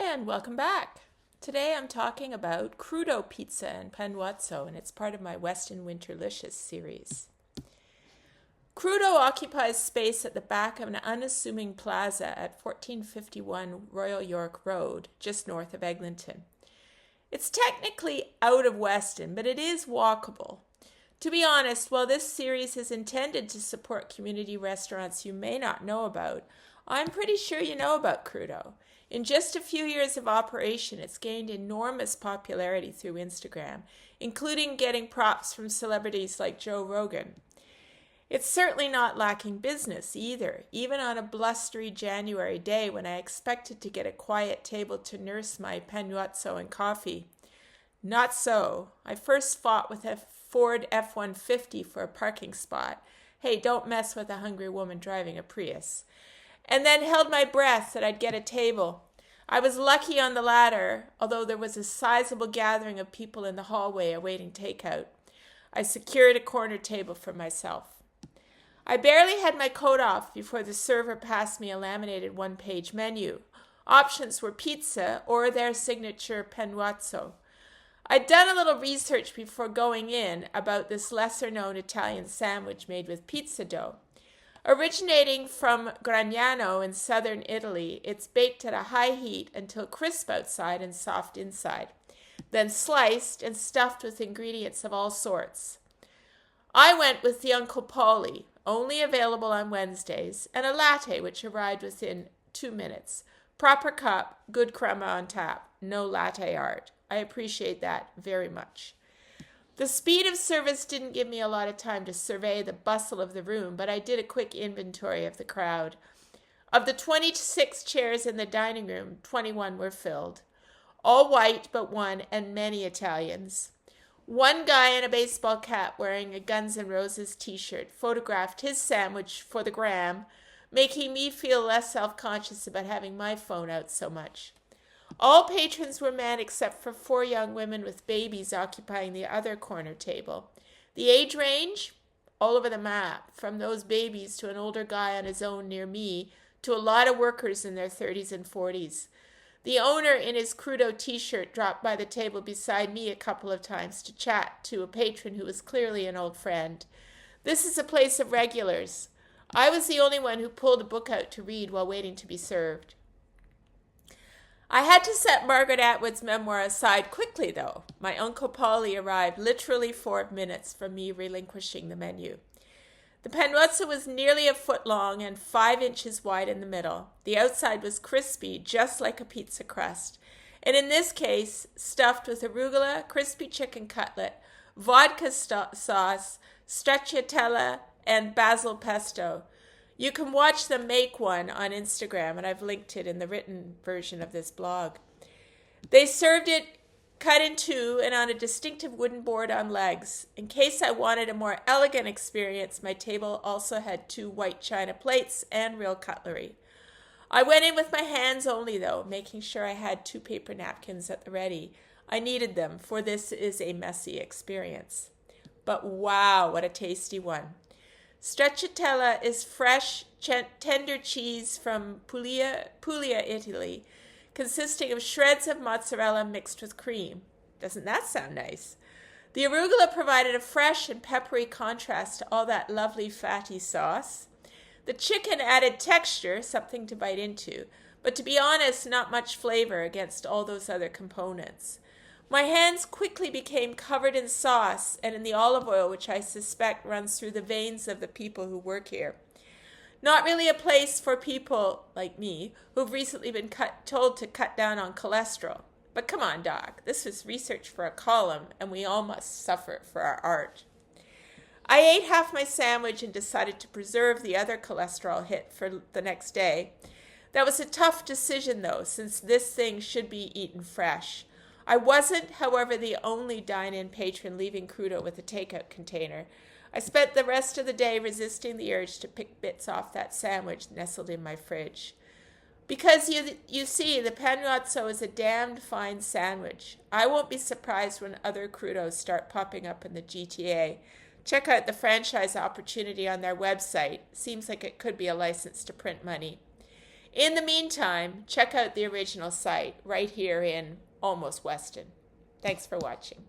and welcome back. Today I'm talking about Crudo pizza and Panuozzo, and it's part of my Weston Winterlicious series. Crudo occupies space at the back of an unassuming plaza at 1451 Royal York Road, just north of Eglinton. It's technically out of Weston, but it is walkable. To be honest, while this series is intended to support community restaurants you may not know about, I'm pretty sure you know about Crudo. In just a few years of operation, it's gained enormous popularity through Instagram, including getting props from celebrities like Joe Rogan. It's certainly not lacking business either, even on a blustery January day when I expected to get a quiet table to nurse my Panuozzo and coffee. Not so. I first fought with a Ford F-150 for a parking spot. Hey, don't mess with a hungry woman driving a Prius. And then held my breath that I'd get a table. I was lucky on the latter, although there was a sizable gathering of people in the hallway awaiting takeout. I secured a corner table for myself. I barely had my coat off before the server passed me a laminated one-page menu. Options were pizza or their signature Panuozzo. I'd done a little research before going in about this lesser-known Italian sandwich made with pizza dough. Originating from Gragnano in southern Italy, it's baked at a high heat until crisp outside and soft inside, then sliced and stuffed with ingredients of all sorts. I went with the Uncle Paulie, only available on Wednesdays, and a latte which arrived within 2 minutes. Proper cup, good crema on tap, no latte art. I appreciate that very much. The speed of service didn't give me a lot of time to survey the bustle of the room, but I did a quick inventory of the crowd. Of the 26 chairs in the dining room, 21 were filled. All white but one, and many Italians. One guy in a baseball cap wearing a Guns N' Roses t-shirt photographed his sandwich for the gram, making me feel less self-conscious about having my phone out so much. All patrons were men except for 4 young women with babies occupying the other corner table. The age range? All over the map, from those babies to an older guy on his own near me, to a lot of workers in their 30s and 40s. The owner in his Crudo t-shirt dropped by the table beside me a couple of times to chat to a patron who was clearly an old friend. This is a place of regulars. I was the only one who pulled a book out to read while waiting to be served. I had to set Margaret Atwood's memoir aside quickly, though. My Uncle Paulie arrived literally 4 minutes from me relinquishing the menu. The Panuozzo was nearly a foot long and 5 inches wide in the middle. The outside was crispy, just like a pizza crust, and in this case, stuffed with arugula, crispy chicken cutlet, vodka sauce, stracciatella, and basil pesto. You can watch them make one on Instagram, and I've linked it in the written version of this blog. They served it cut in 2 and on a distinctive wooden board on legs. In case I wanted a more elegant experience, my table also had 2 white china plates and real cutlery. I went in with my hands only, though, making sure I had 2 paper napkins at the ready. I needed them, for this is a messy experience. But wow, what a tasty one. Stracciatella is fresh, tender cheese from Puglia, Italy, consisting of shreds of mozzarella mixed with cream. Doesn't that sound nice? The arugula provided a fresh and peppery contrast to all that lovely fatty sauce. The chicken added texture, something to bite into, but to be honest, not much flavor against all those other components. My hands quickly became covered in sauce and in the olive oil, which I suspect runs through the veins of the people who work here. Not really a place for people like me who've recently been told to cut down on cholesterol. But come on, Doc, this was research for a column, and we all must suffer for our art. I ate half my sandwich and decided to preserve the other cholesterol hit for the next day. That was a tough decision, though, since this thing should be eaten fresh. I wasn't, however, the only dine-in patron leaving Crudo with a takeout container. I spent the rest of the day resisting the urge to pick bits off that sandwich nestled in my fridge. Because you see, the Panuozzo is a damned fine sandwich. I won't be surprised when other Crudos start popping up in the GTA. Check out the franchise opportunity on their website. Seems like it could be a license to print money. In the meantime, check out the original site right here in almost Weston. Thanks for watching.